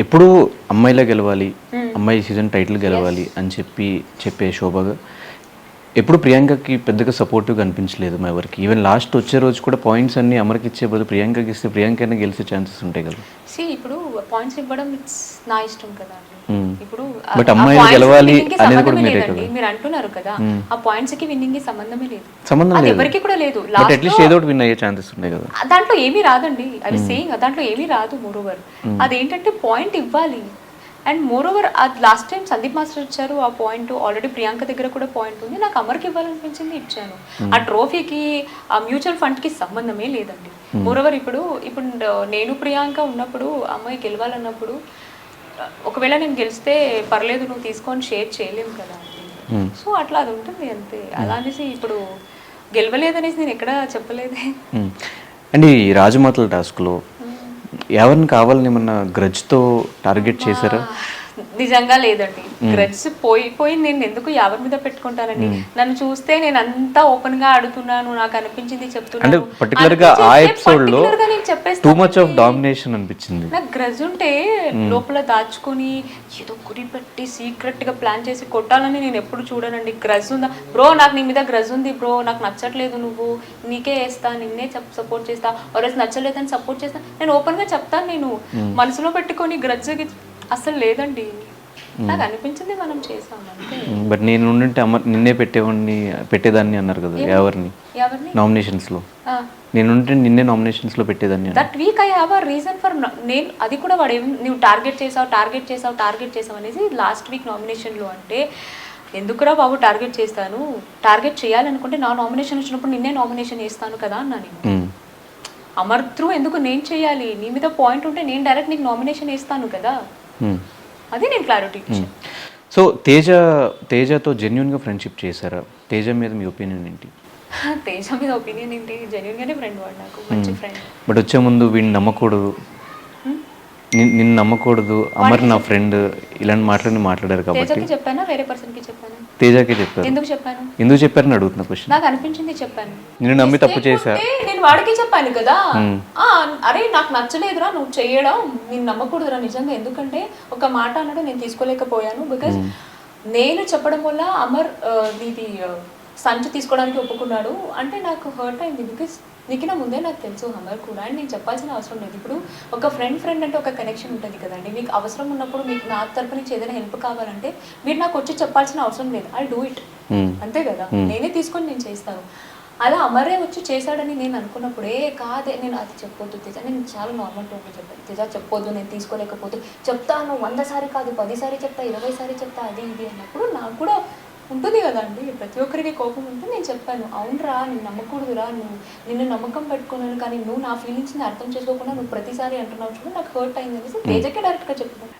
ఎప్పుడూ అమ్మాయిలే గెలవాలి, హ్మ్. అమ్మాయి సీజన్ టైటిల్ గెలవాలి అని చెప్పే శోభ ఎప్పుడు ప్రియాంకకి పెద్దగా సపోర్టివ్గా అనిపించలేదు మా ఎవరికి. ఈవెన్ లాస్ట్ వచ్చే రోజు కూడా పాయింట్స్ అన్ని అమర్కి ఇచ్చే బదులు ప్రియాంకకి ఇస్తే ప్రియాంకనే గెలిచే ఛాన్సెస్ ఉంటాయి కదా. ఇప్పుడు పాయింట్స్ ఇవ్వడం ఇట్స్ నా ఇష్టం కదా అండి. ఇప్పుడు బట్ అమ్మాయిలు గెలవాలి అనేది కూడా మీరే లేదండి, కదా. మీరు అంటున్నారు కదా ఆ పాయింట్స్ కి విన్నింగ్ కి సంబంధమే లేదు, సంబంధం అది లేదు. ఎవరికి కూడా లేదు. బట్ అట్లీస్ట్ ఏదో ఒకటి విన్ అయ్యే ఛాన్సెస్ ఉంటాయి కదా. దాంట్లో ఏమీ రాదండి, అవి సేయింగ్ దాంట్లో ఏమీ రాదు. మోరోవర్ అదేంటంటే పాయింట్ ఇవ్వాలి. అండ్ మోరోవర్ అది లాస్ట్ టైం సందీప్ మాస్టర్ ఇచ్చారు ఆ పాయింట్, ఆల్రెడీ ప్రియాంక దగ్గర కూడా పాయింట్ ఉంది, నాకు అమర్కి ఇవ్వాలనిపించింది ఇచ్చాను. ఆ ట్రోఫీకి ఆ మ్యూచువల్ ఫండ్ కి సంబంధమే లేదండి. మోరోవర్ ఇప్పుడు నేను ప్రియాంక ఉన్నప్పుడు అమ్మాయి గెలవాలన్నప్పుడు ఒకవేళ నేను గెలిస్తే పర్లేదు నువ్వు తీసుకొని షేర్ చేయలేము కదా అండి. సో అట్లా అది ఉంటుంది అంతే. అలా అనేసి ఇప్పుడు గెలవలేదనేసి నేను ఎక్కడా చెప్పలేదే. అండ్ ఈ రాజమాతల టాస్క్లో ఎవరిని కావాలని ఏమన్నా గ్రడ్జ్తో టార్గెట్ చేశారా? నిజంగా లేదండి, గ్రడ్స్ పోయి నేను ఎందుకు ఎవరి మీద పెట్టుకుంటానండి. నన్ను చూస్తే నేను అంతా ఓపెన్ గా అడుగుతున్నాను, నాకు అనిపించింది చెప్తున్నాను. అంటే పర్టికులర్ గా ఆ ఎపిసోడ్ లో టూ మచ్ ఆఫ్ డామినేషన్ అనిపించింది నాకు. గ్రజ్ ఉంటే లోపల దాచుకొని ఏదో గురి పెట్టి సీక్రెట్ గా ప్లాన్ చేసి కొట్టాలని నేను ఎప్పుడు చూడనండి. గ్రజ్ ఉందా బ్రో, నాకు నీ మీద గ్రజ్ ఉంది బ్రో, నాకు నచ్చట్లేదు, నువ్వు నీకే వేస్తా, నిన్నే సపోర్ట్ చేస్తా, ఎవరైనా నచ్చలేదని సపోర్ట్ చేస్తా, నేను ఓపెన్ గా చెప్తాను. నేను మనసులో పెట్టుకొని గ్రజ్ అసలు లేదండి, నాకు అనిపించింది మనం చేసాం అంతే. బట్ నేను ఉండింటే నిన్నే పెట్టేదాన్ని అన్నారు కదా ఎవరిని నామినేషన్స్ లో. నేను ఉంటే నిన్నే నామినేషన్స్ లో పెట్టేదాన్ని. That week I have a reason for నేను అది కూడా వాడు నువ్వు టార్గెట్ చేసావు అనేసి లాస్ట్ వీక్ నామినేషన్ లో అంటే ఎందుకురా బాబు టార్గెట్ చేస్తాను, టార్గెట్ చేయాలనుకుంటే నా నామినేషన్ వచ్చినప్పుడు నిన్నే నామినేషన్ చేస్తాను కదా అన్నాను. అమర్ త్రూ ఎందుకు నేను చేయాలి, నీ మీద పాయింట్ ఉంటే నేను డైరెక్ట్ నీకు నామినేషన్ వేస్తాను కదా, అది నేను క్లారిటీ ఇచ్చాను. సో తేజతో జెన్యున్గా ఫ్రెండ్షిప్ చేశారా? తేజ మీద మీ ఒపీనియన్ ఏంటి? తేజ మీద ఒపీనియన్ ఏంటి, జెన్యున్గానే ఫ్రెండ్ వాడు, నాకు మంచి ఫ్రెండ్. బట్ వచ్చే ముందు వీడిని నమ్మకూడదు, నిన్ను నమ్మకూడదు, అమర్ నా ఫ్రెండ్, ఇలాంటి మాట్లాడారు కాబట్టి. తేజకి చెప్పానా వేరే పర్సన్ కి చెప్పాను? తేజకే చెప్పారు. ఎందుకు చెప్పారని అడుగుతున్నా క్వశ్చన్. నాకు అనిపించింది చెప్పాను. నేను నమ్మి తప్పు చేశా, నేను వాడికి చెప్పాను కదా, అరే నాకు నచ్చలేదురా నువ్వు చేయడం, నేను నమ్మకూడదురా నిజంగా, ఎందుకంటే ఒక మాట అన్నాడు నేను తీసుకోలేకపోయాను. బికాస్ నేను చెప్పడం వల్ల అమర్ నీది సంచి తీసుకోవడానికి ఒప్పుకున్నాడు అంటే నాకు హర్ట్ అయింది. బికాస్ నీకు ముందే నాకు తెలుసు అమర్ కూడా, అండ్ నేను చెప్పాల్సిన అవసరం లేదు. ఇప్పుడు ఒక ఫ్రెండ్ అంటే ఒక కనెక్షన్ ఉంటుంది కదండి, మీకు అవసరం ఉన్నప్పుడు మీకు నా తరపు నుంచి ఏదైనా హెల్ప్ కావాలంటే మీరు నాకు వచ్చి చెప్పాల్సిన అవసరం లేదు, ఐ డూ ఇట్ అంతే కదా, నేనే తీసుకొని నేను చేస్తాను. అలా అమరే వచ్చి చేశాడని నేను అనుకున్నప్పుడే కాదే, నేను అది చెప్పొద్దు తేజ, నేను చాలా నార్మల్ టోన్లో చెప్పాను, తేజ చెప్పొద్దు, నేను తీసుకోలేకపోతే చెప్తాను, 100 సారి కాదు 10 సారి చెప్తా, 20 సారి చెప్తా, అది ఇది అన్నప్పుడు నాకు కూడా ఉంటుంది కదండి, ప్రతి ఒక్కరికి కోపం ఉంటే నేను చెప్పాను, అవునరా నేను నమ్మకూడదురా, నిన్ను నమ్మకం పెట్టుకున్నాను కానీ నువ్వు నా ఫీలింగ్స్ని అర్థం చేసుకోకుండా నువ్వు ప్రతిసారి అంటున్నావు చూడు, నాకు హర్ట్ అయింది అనేసి తేజకే డైరెక్ట్గా చెప్పాను.